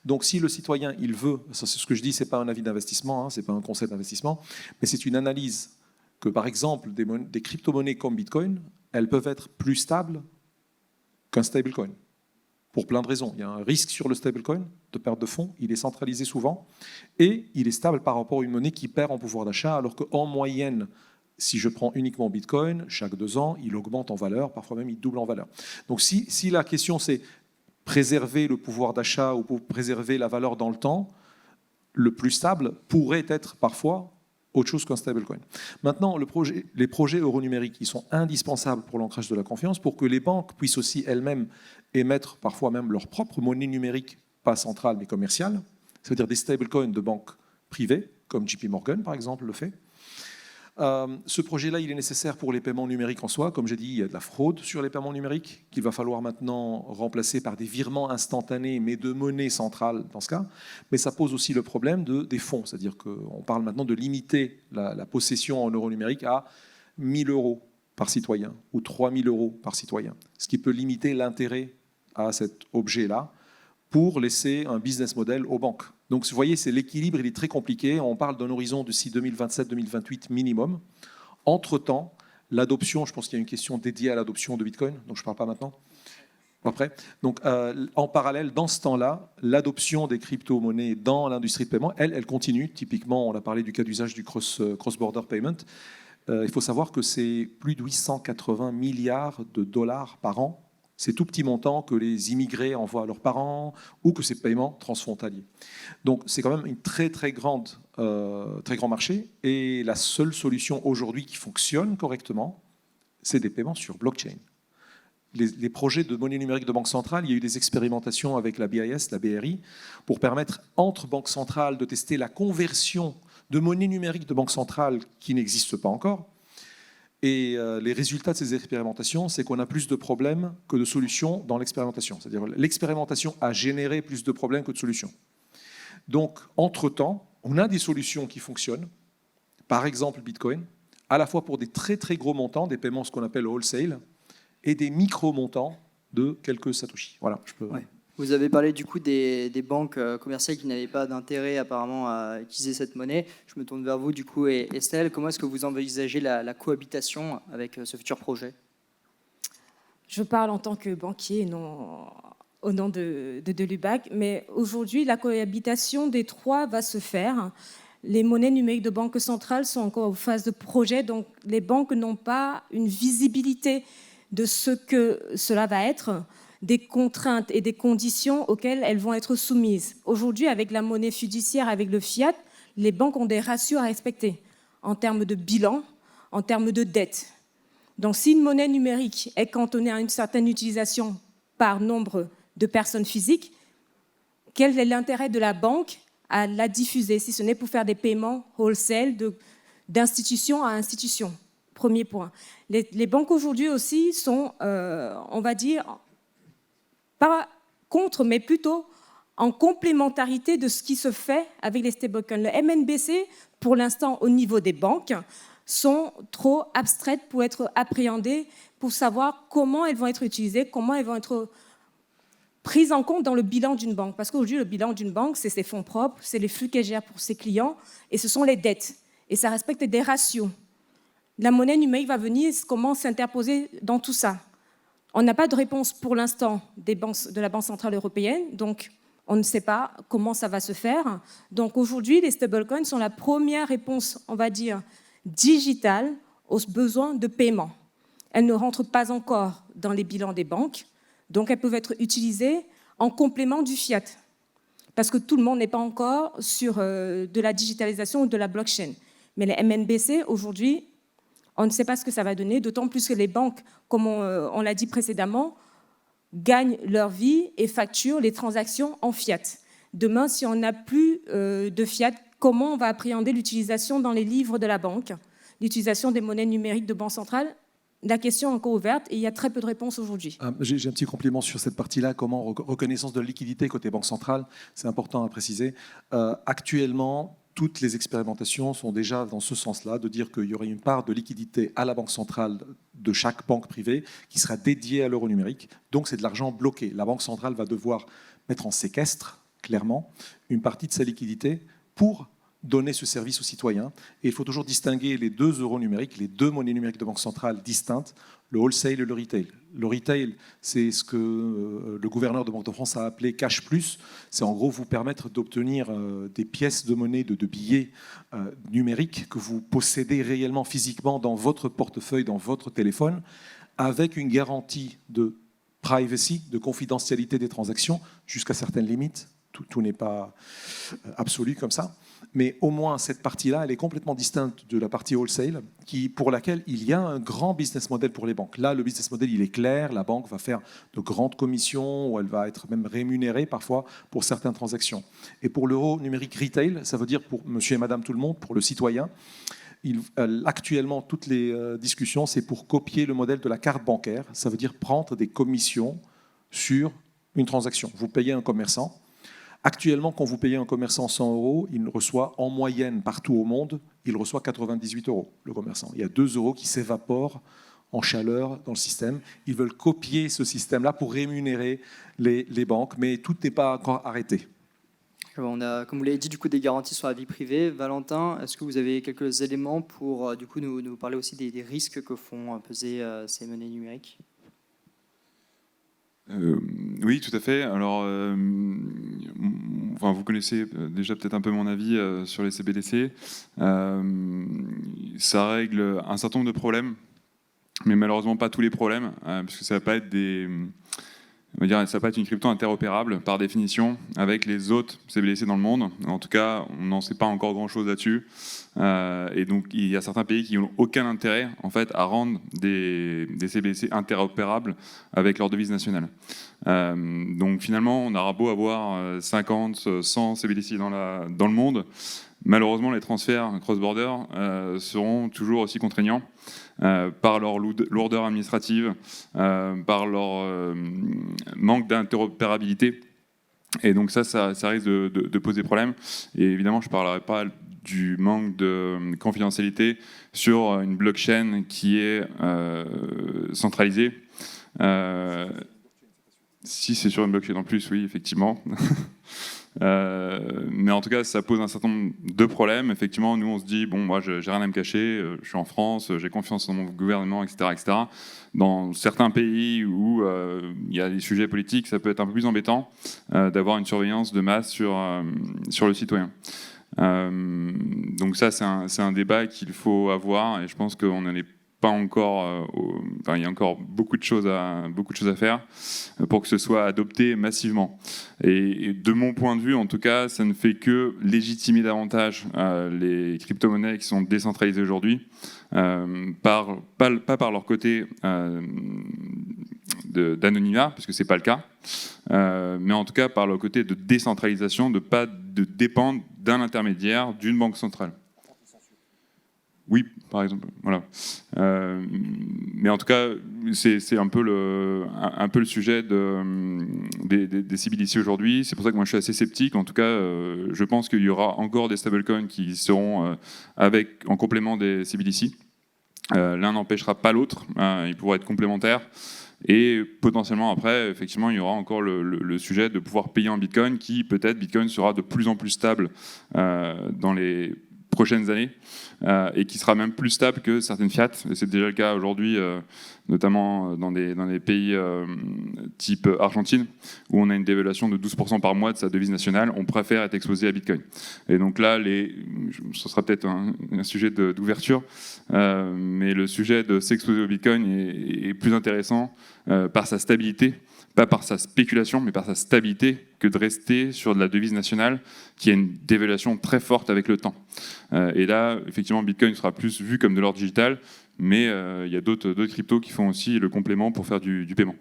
Donc si le citoyen, il veut, ça c'est ce que je dis, ce n'est pas un avis d'investissement, ce n'est pas un conseil d'investissement, mais c'est une analyse que par exemple des crypto-monnaies comme Bitcoin, elles peuvent être plus stables qu'un stablecoin. Pour plein de raisons. Il y a un risque sur le stablecoin de perte de fonds, il est centralisé souvent, et il est stable par rapport à une monnaie qui perd en pouvoir d'achat, alors qu'en moyenne, si je prends uniquement Bitcoin, chaque 2 ans, il augmente en valeur, parfois même il double en valeur. Donc si la question c'est préserver le pouvoir d'achat ou préserver la valeur dans le temps, le plus stable pourrait être parfois autre chose qu'un stablecoin. Maintenant, les projets euro-numériques, ils sont indispensables pour l'ancrage de la confiance, pour que les banques puissent aussi elles-mêmes émettre parfois même leur propre monnaie numérique, pas centrale mais commerciale, c'est-à-dire des stablecoins de banques privées, comme JP Morgan par exemple le fait. Ce projet-là, il est nécessaire pour les paiements numériques en soi. Comme j'ai dit, il y a de la fraude sur les paiements numériques qu'il va falloir maintenant remplacer par des virements instantanés, mais de monnaie centrale dans ce cas. Mais ça pose aussi le problème des fonds. C'est-à-dire qu'on parle maintenant de limiter la possession en euros numériques à 1 000 € par citoyen ou 3 000 € par citoyen, ce qui peut limiter l'intérêt à cet objet-là pour laisser un business model aux banques. Donc vous voyez, c'est l'équilibre, il est très compliqué. On parle d'un horizon d'ici 2027-2028 minimum. Entre-temps, l'adoption, je pense qu'il y a une question dédiée à l'adoption de Bitcoin, donc je ne parle pas maintenant. Après. Donc en parallèle, dans ce temps-là, l'adoption des crypto-monnaies dans l'industrie de paiement, elle continue. Typiquement, on a parlé du cas d'usage du cross-border payment. Il faut savoir que c'est plus de 880 milliards de dollars par an. C'est tout petit montant que les immigrés envoient à leurs parents ou que c'est paiement transfrontalier. Donc c'est quand même une très grand marché et la seule solution aujourd'hui qui fonctionne correctement, c'est des paiements sur blockchain. Les projets de monnaie numérique de banque centrale, il y a eu des expérimentations avec la BIS, la BRI, pour permettre entre banques centrales de tester la conversion de monnaie numérique de banque centrale qui n'existe pas encore. Et les résultats de ces expérimentations, c'est qu'on a plus de problèmes que de solutions dans l'expérimentation. C'est-à-dire l'expérimentation a généré plus de problèmes que de solutions. Donc, entre-temps, on a des solutions qui fonctionnent. Par exemple, Bitcoin, à la fois pour des très très gros montants, des paiements ce qu'on appelle wholesale, et des micro-montants de quelques satoshi. Voilà, je peux... Ouais. Vous avez parlé du coup des banques commerciales qui n'avaient pas d'intérêt apparemment à utiliser cette monnaie. Je me tourne vers vous du coup, et Estelle, comment est-ce que vous envisagez la cohabitation avec ce futur projet? Je parle en tant que banquier, non au nom de l'UBAC, mais aujourd'hui, la cohabitation des trois va se faire. Les monnaies numériques de banque centrale sont encore en phase de projet, donc les banques n'ont pas une visibilité de ce que cela va être, des contraintes et des conditions auxquelles elles vont être soumises. Aujourd'hui, avec la monnaie fiduciaire, avec le fiat, les banques ont des ratios à respecter en termes de bilan, en termes de dette. Donc si une monnaie numérique est cantonnée à une certaine utilisation par nombre de personnes physiques, quel est l'intérêt de la banque à la diffuser, si ce n'est pour faire des paiements wholesale d'institution à institution? Premier point. Les banques aujourd'hui aussi sont, on va dire, pas contre, mais plutôt en complémentarité de ce qui se fait avec les stablecoins. Le MNBC, pour l'instant, au niveau des banques, sont trop abstraites pour être appréhendées, pour savoir comment elles vont être utilisées, comment elles vont être prises en compte dans le bilan d'une banque. Parce qu'aujourd'hui, le bilan d'une banque, c'est ses fonds propres, c'est les flux qu'elle gère pour ses clients, et ce sont les dettes. Et ça respecte des ratios. La monnaie numérique va venir, comment s'interposer dans tout ça? On n'a pas de réponse pour l'instant de la Banque centrale européenne, donc on ne sait pas comment ça va se faire. Donc aujourd'hui, les stablecoins sont la première réponse, on va dire, digitale aux besoins de paiement. Elles ne rentrent pas encore dans les bilans des banques, donc elles peuvent être utilisées en complément du fiat, parce que tout le monde n'est pas encore sur de la digitalisation ou de la blockchain. Mais les MNBC, aujourd'hui, on ne sait pas ce que ça va donner, d'autant plus que les banques, comme on l'a dit précédemment, gagnent leur vie et facturent les transactions en fiat. Demain, si on n'a plus de fiat, comment on va appréhender l'utilisation dans les livres de la banque, l'utilisation des monnaies numériques de banque centrale? La question est encore ouverte et il y a très peu de réponses aujourd'hui. J'ai un petit compliment sur cette partie-là, comment reconnaissance de liquidité côté banque centrale, c'est important à préciser. Actuellement, toutes les expérimentations sont déjà dans ce sens-là, de dire qu'il y aurait une part de liquidité à la banque centrale de chaque banque privée qui sera dédiée à l'euro numérique. Donc c'est de l'argent bloqué. La banque centrale va devoir mettre en séquestre, clairement, une partie de sa liquidité pour donner ce service aux citoyens. Et il faut toujours distinguer les deux euros numériques, les deux monnaies numériques de banque centrale distinctes, le wholesale et le retail. Le retail, c'est ce que le gouverneur de Banque de France a appelé cash plus. C'est en gros vous permettre d'obtenir des pièces de monnaie, de billets numériques que vous possédez réellement physiquement dans votre portefeuille, dans votre téléphone, avec une garantie de privacy, de confidentialité des transactions, jusqu'à certaines limites. Tout n'est pas absolu comme ça. Mais au moins, cette partie-là, elle est complètement distincte de la partie wholesale, pour laquelle il y a un grand business model pour les banques. Là, le business model, il est clair. La banque va faire de grandes commissions, ou elle va être même rémunérée parfois pour certaines transactions. Et pour l'euro numérique retail, ça veut dire pour monsieur et madame tout le monde, pour le citoyen, actuellement, toutes les discussions, c'est pour copier le modèle de la carte bancaire. Ça veut dire prendre des commissions sur une transaction. Vous payez un commerçant. Actuellement, quand vous payez un commerçant 100 €, il reçoit en moyenne partout au monde, il reçoit 98 €, le commerçant. Il y a 2 € qui s'évaporent en chaleur dans le système. Ils veulent copier ce système-là pour rémunérer les banques, mais tout n'est pas encore arrêté. On a, comme vous l'avez dit, du coup, des garanties sur la vie privée. Valentin, est-ce que vous avez quelques éléments pour du coup, nous parler aussi des risques que font peser ces monnaies numériques ? Oui, tout à fait. Alors, vous connaissez déjà peut-être un peu mon avis sur les CBDC. Ça règle un certain nombre de problèmes, mais malheureusement pas tous les problèmes, parce que ça va pas être ça va pas être une crypto interopérable par définition avec les autres CBDC dans le monde. En tout cas, on n'en sait pas encore grand-chose là-dessus. Et donc, il y a certains pays qui n'ont aucun intérêt en fait, à rendre des CBDC interopérables avec leur devise nationale. Donc finalement, on aura beau avoir 50, 100 CBDC dans le monde. Malheureusement, les transferts cross-border seront toujours aussi contraignants par leur lourdeur administrative, par leur manque d'interopérabilité. Et donc ça risque de poser problème. Et évidemment, je ne parlerai pas du manque de confidentialité sur une blockchain qui est centralisée. Si c'est sur une blockchain en plus, oui, effectivement. Mais en tout cas, ça pose un certain nombre de problèmes. Effectivement, nous, on se dit, bon, moi, j'ai rien à me cacher, je suis en France, j'ai confiance en mon gouvernement, etc., etc. Dans certains pays où il y a des sujets politiques, ça peut être un peu plus embêtant d'avoir une surveillance de masse sur le citoyen. Donc ça, c'est un débat qu'il faut avoir, et je pense qu'on n'en est pas encore. Enfin, il y a encore beaucoup de choses à faire pour que ce soit adopté massivement. Et de mon point de vue, en tout cas, ça ne fait que légitimer davantage les crypto-monnaies qui sont décentralisées aujourd'hui, pas par leur côté d'anonymat, parce que c'est pas le cas, mais en tout cas par leur côté de décentralisation, de pas de dépendre d'un intermédiaire, d'une banque centrale. Oui, par exemple. Voilà. Mais en tout cas, c'est un peu le sujet des CBDC aujourd'hui. C'est pour ça que moi je suis assez sceptique. En tout cas, je pense qu'il y aura encore des stablecoins qui seront en complément des CBDC. L'un n'empêchera pas l'autre. Ils pourront être complémentaires. Et potentiellement après, effectivement, il y aura encore le sujet de pouvoir payer en Bitcoin, qui peut-être Bitcoin sera de plus en plus stable dans les prochaines années, et qui sera même plus stable que certaines fiat. Et c'est déjà le cas aujourd'hui, notamment dans des pays type Argentine, où on a une dévaluation de 12% par mois de sa devise nationale. On préfère être exposé à Bitcoin. Et donc là, ce sera peut-être un sujet d'ouverture, mais le sujet de s'exposer au Bitcoin est plus intéressant par sa stabilité, pas par sa spéculation, mais par sa stabilité, que de rester sur de la devise nationale qui a une dévaluation très forte avec le temps. Et là, effectivement, Bitcoin sera plus vu comme de l'or digital, mais il y a d'autres cryptos qui font aussi le complément pour faire du paiement.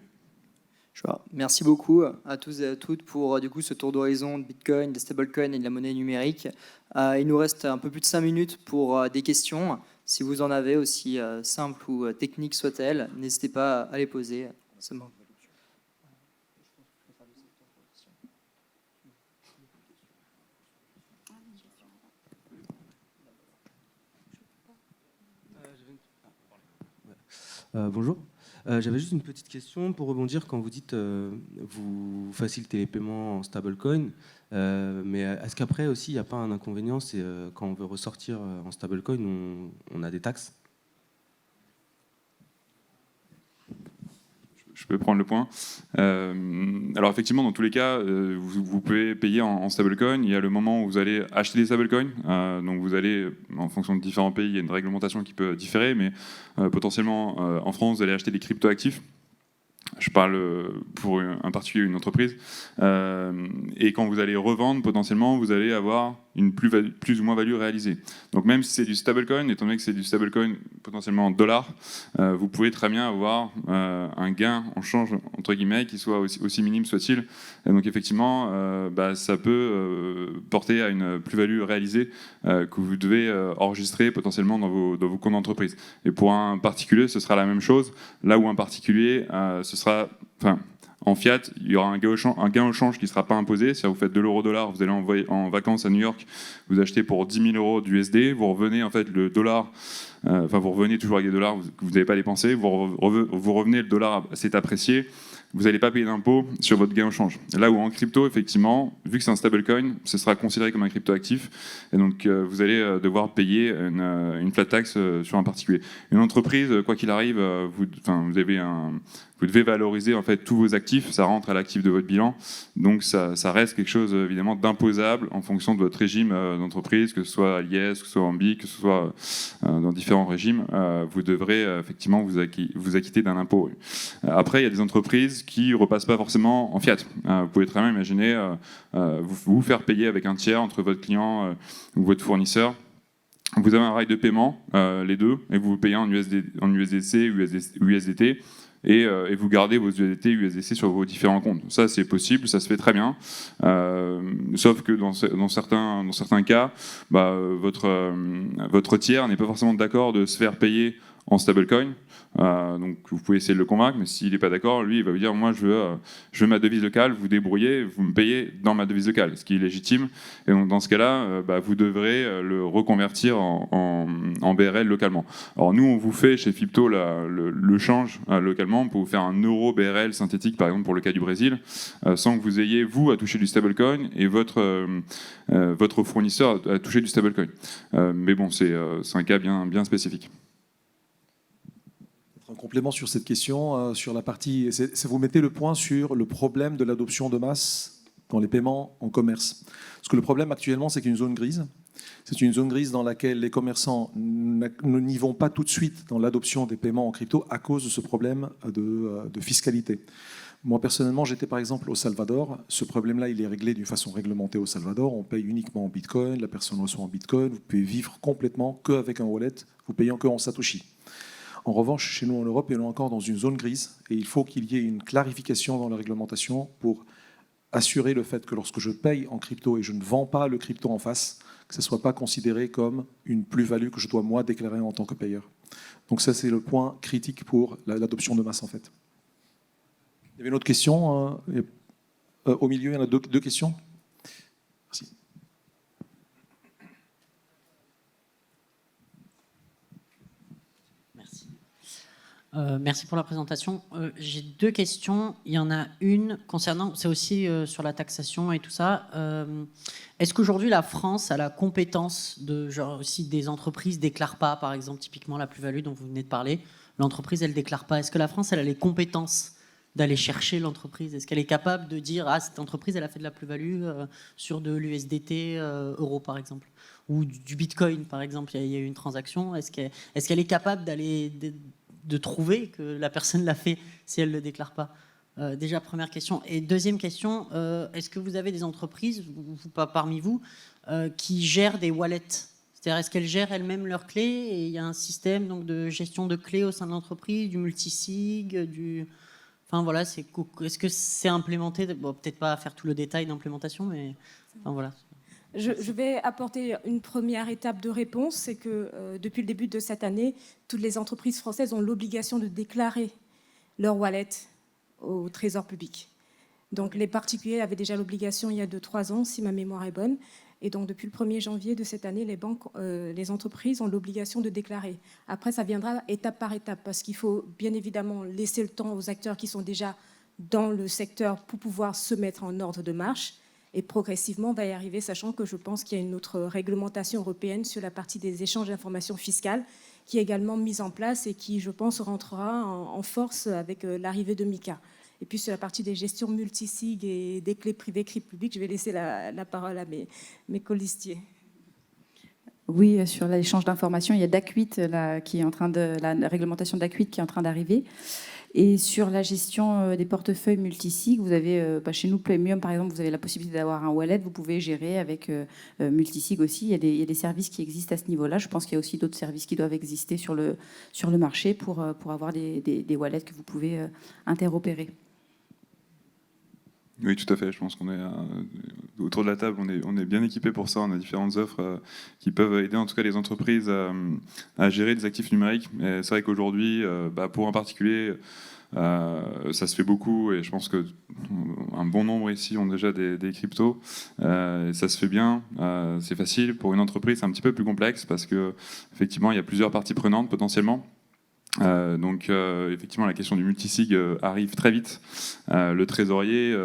Merci beaucoup à tous et à toutes pour du coup, ce tour d'horizon de Bitcoin, des stablecoins et de la monnaie numérique. Il nous reste un peu plus de 5 minutes pour des questions. Si vous en avez, aussi simples ou techniques soient-elles, n'hésitez pas à les poser. C'est bon. Bonjour. J'avais juste une petite question pour rebondir quand vous dites vous facilitez les paiements en stablecoin, mais est-ce qu'après aussi il n'y a pas un inconvénient, c'est quand on veut ressortir en stablecoin, on a des taxes? Je peux prendre le point. Alors effectivement, dans tous les cas, vous pouvez payer en stablecoin. Il y a le moment où vous allez acheter des stablecoins. Donc vous allez, en fonction de différents pays, il y a une réglementation qui peut différer, mais potentiellement en France, vous allez acheter des cryptoactifs. Je parle pour un particulier, une entreprise. Et quand vous allez revendre, potentiellement, vous allez avoir une plus ou moins value réalisée. Donc même si c'est du stablecoin, étant donné que c'est du stablecoin potentiellement en dollars, vous pouvez très bien avoir un gain en change, entre guillemets, qui soit aussi minime soit-il. Et donc effectivement, ça peut porter à une plus-value réalisée que vous devez enregistrer potentiellement dans vos comptes d'entreprise. Et pour un particulier, ce sera la même chose. Là où un particulier, ce sera... En fiat, il y aura un gain au change qui ne sera pas imposé. Si vous faites de l'euro-dollar, vous allez en vacances à New York, vous achetez pour 10 000 euros d'USD, vous revenez en fait le dollar, vous revenez toujours avec des dollars que vous n'avez pas dépensé, vous revenez, le dollar s'est apprécié, vous n'allez pas payer d'impôt sur votre gain au change. Là où en crypto, effectivement, vu que c'est un stablecoin, ce sera considéré comme un cryptoactif, et donc vous allez devoir payer une flat tax sur un particulier. Une entreprise, quoi qu'il arrive, vous devez valoriser en fait tous vos actifs, ça rentre à l'actif de votre bilan, donc ça reste quelque chose évidemment d'imposable en fonction de votre régime d'entreprise, que ce soit à l'IS, que ce soit en BIC, que ce soit dans différents régimes, vous devrez effectivement vous acquitter d'un impôt. Après, il y a des entreprises qui ne repassent pas forcément en fiat. Vous pouvez très bien imaginer vous faire payer avec un tiers entre votre client ou votre fournisseur vous avez un rail de paiement, les deux, et vous payez en USDC, USDT, et vous gardez vos USDT, USDC sur vos différents comptes. Ça, c'est possible, ça se fait très bien. Sauf que dans certains cas, votre tiers n'est pas forcément d'accord de se faire payer en stablecoin. Donc vous pouvez essayer de le convaincre, mais s'il n'est pas d'accord, lui il va vous dire moi je veux ma devise locale, vous débrouillez, vous me payez dans ma devise locale, ce qui est légitime. Et donc dans ce cas-là, vous devrez le reconvertir en BRL localement. Alors nous on vous fait chez Fipto le change localement, on peut vous faire un euro BRL synthétique par exemple pour le cas du Brésil, sans que vous ayez vous à toucher du stablecoin et votre fournisseur à toucher du stablecoin. Mais bon c'est un cas bien spécifique. Un complément sur cette question, sur la partie, vous mettez le point sur le problème de l'adoption de masse dans les paiements en commerce. Parce que le problème actuellement, c'est qu'il y a une zone grise. C'est une zone grise dans laquelle les commerçants n'y vont pas tout de suite dans l'adoption des paiements en crypto à cause de ce problème de fiscalité. Moi, personnellement, j'étais par exemple au Salvador. Ce problème-là, il est réglé d'une façon réglementée au Salvador. On paye uniquement en Bitcoin, la personne reçoit en Bitcoin. Vous pouvez vivre complètement qu'avec un wallet, vous payant que en Satoshi. En revanche, chez nous en Europe, on est encore dans une zone grise et il faut qu'il y ait une clarification dans la réglementation pour assurer le fait que lorsque je paye en crypto et je ne vends pas le crypto en face, que ce ne soit pas considéré comme une plus-value que je dois moi déclarer en tant que payeur. Donc ça, c'est le point critique pour l'adoption de masse en fait. Il y avait une autre question. Au milieu, il y en a deux questions. Merci. Merci pour la présentation. J'ai deux questions. Il y en a une concernant, c'est aussi sur la taxation et tout ça. Est-ce qu'aujourd'hui la France a la compétence de, genre, si des entreprises déclarent pas, par exemple, typiquement la plus-value dont vous venez de parler, l'entreprise elle déclare pas. Est-ce que la France elle a les compétences d'aller chercher l'entreprise? Est-ce qu'elle est capable de dire ah cette entreprise elle a fait de la plus-value sur de l'USDT euro par exemple, ou du Bitcoin par exemple, il y a eu une transaction. Est-ce qu'elle est capable d'aller de trouver que la personne l'a fait si elle ne le déclare pas? Déjà, première question. Et deuxième question, est-ce que vous avez des entreprises, ou pas parmi vous, qui gèrent des wallets? C'est-à-dire, est-ce qu'elles gèrent elles-mêmes leurs clés et il y a un système donc, de gestion de clés au sein de l'entreprise, du multisig, du... Enfin voilà, est-ce que c'est implémenté? Bon, peut-être pas à faire tout le détail d'implémentation, mais enfin, voilà. Je vais apporter une première étape de réponse, c'est que depuis le début de cette année, toutes les entreprises françaises ont l'obligation de déclarer leur wallet au Trésor public. Donc les particuliers avaient déjà l'obligation il y a 2-3 ans, si ma mémoire est bonne. Et donc depuis le 1er janvier de cette année, les entreprises ont l'obligation de déclarer. Après, ça viendra étape par étape, parce qu'il faut bien évidemment laisser le temps aux acteurs qui sont déjà dans le secteur pour pouvoir se mettre en ordre de marche. Et progressivement, on va y arriver, sachant que je pense qu'il y a une autre réglementation européenne sur la partie des échanges d'informations fiscales qui est également mise en place et qui, je pense, rentrera en force avec l'arrivée de MiCA. Et puis sur la partie des gestions multisig et des clés privées, cryptes publiques, je vais laisser la parole à mes colistiers. Oui, sur l'échange d'informations, il y a DAC8 la réglementation DAC8 qui est en train d'arriver. Et sur la gestion des portefeuilles multisig, vous avez, chez nous, Premium, par exemple, vous avez la possibilité d'avoir un wallet, vous pouvez gérer avec multisig aussi. Il y a des services qui existent à ce niveau-là. Je pense qu'il y a aussi d'autres services qui doivent exister sur le marché pour avoir des wallets que vous pouvez interopérer. Oui, tout à fait. Je pense qu'on est autour de la table, on est bien équipé pour ça. On a différentes offres qui peuvent aider en tout cas les entreprises à gérer des actifs numériques. Et c'est vrai qu'aujourd'hui, pour un particulier, ça se fait beaucoup et je pense qu'un bon nombre ici ont déjà des cryptos. Ça se fait bien, c'est facile. Pour une entreprise, c'est un petit peu plus complexe parce qu'effectivement, il y a plusieurs parties prenantes potentiellement. Donc effectivement la question du multisig arrive très vite. Le trésorier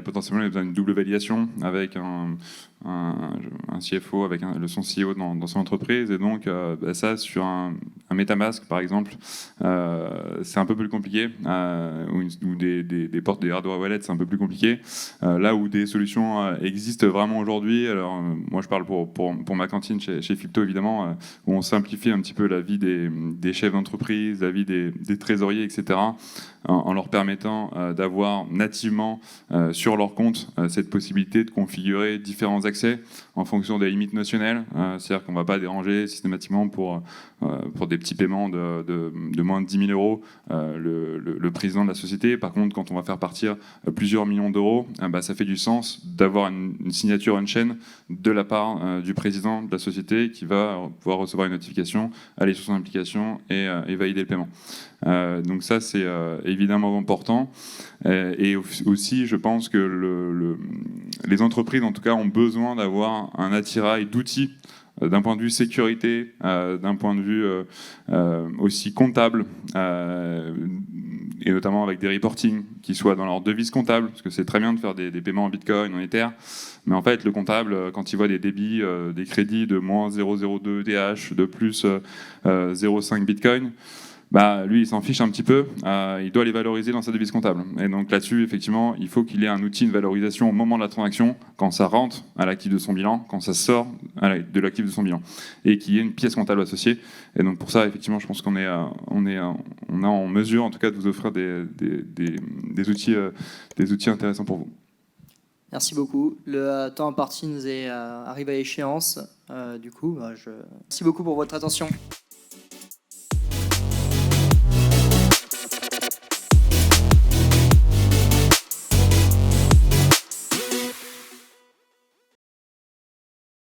potentiellement il a besoin d'une double validation avec un CFO, avec son CEO dans son entreprise, et donc ça sur un MetaMask par exemple c'est un peu plus compliqué, ou des portes, des hardware wallets c'est un peu plus compliqué, là où des solutions existent vraiment aujourd'hui. Alors moi je parle pour ma cantine chez Fipto évidemment, où on simplifie un petit peu la vie des chefs d'entreprise vis-à-vis des trésoriers, etc., en leur permettant d'avoir nativement sur leur compte cette possibilité de configurer différents accès en fonction des limites notionnelles. C'est-à-dire qu'on ne va pas déranger systématiquement pour des petits paiements de moins de 10 000 euros le président de la société. Par contre, quand on va faire partir plusieurs millions d'euros, ça fait du sens d'avoir une signature on-chain de la part du président de la société qui va pouvoir recevoir une notification, aller sur son application et valider le paiement. Donc ça, c'est évidemment important. Et aussi, je pense que les entreprises, en tout cas, ont besoin d'avoir un attirail d'outils d'un point de vue sécurité, d'un point de vue aussi comptable, et notamment avec des reporting qui soient dans leur devise comptable, parce que c'est très bien de faire des paiements en Bitcoin, en Ether, mais en fait, le comptable, quand il voit des débits, des crédits de moins 0,02 ETH, de plus 0,5 Bitcoin, lui, il s'en fiche un petit peu, il doit les valoriser dans sa devise comptable. Et donc là-dessus, effectivement, il faut qu'il ait un outil de valorisation au moment de la transaction, quand ça rentre à l'actif de son bilan, quand ça sort de l'actif de son bilan, et qu'il y ait une pièce comptable associée. Et donc pour ça, effectivement, je pense qu'on est en mesure, en tout cas, de vous offrir des outils intéressants pour vous. Merci beaucoup. Le temps imparti nous arrive à échéance. Merci beaucoup pour votre attention.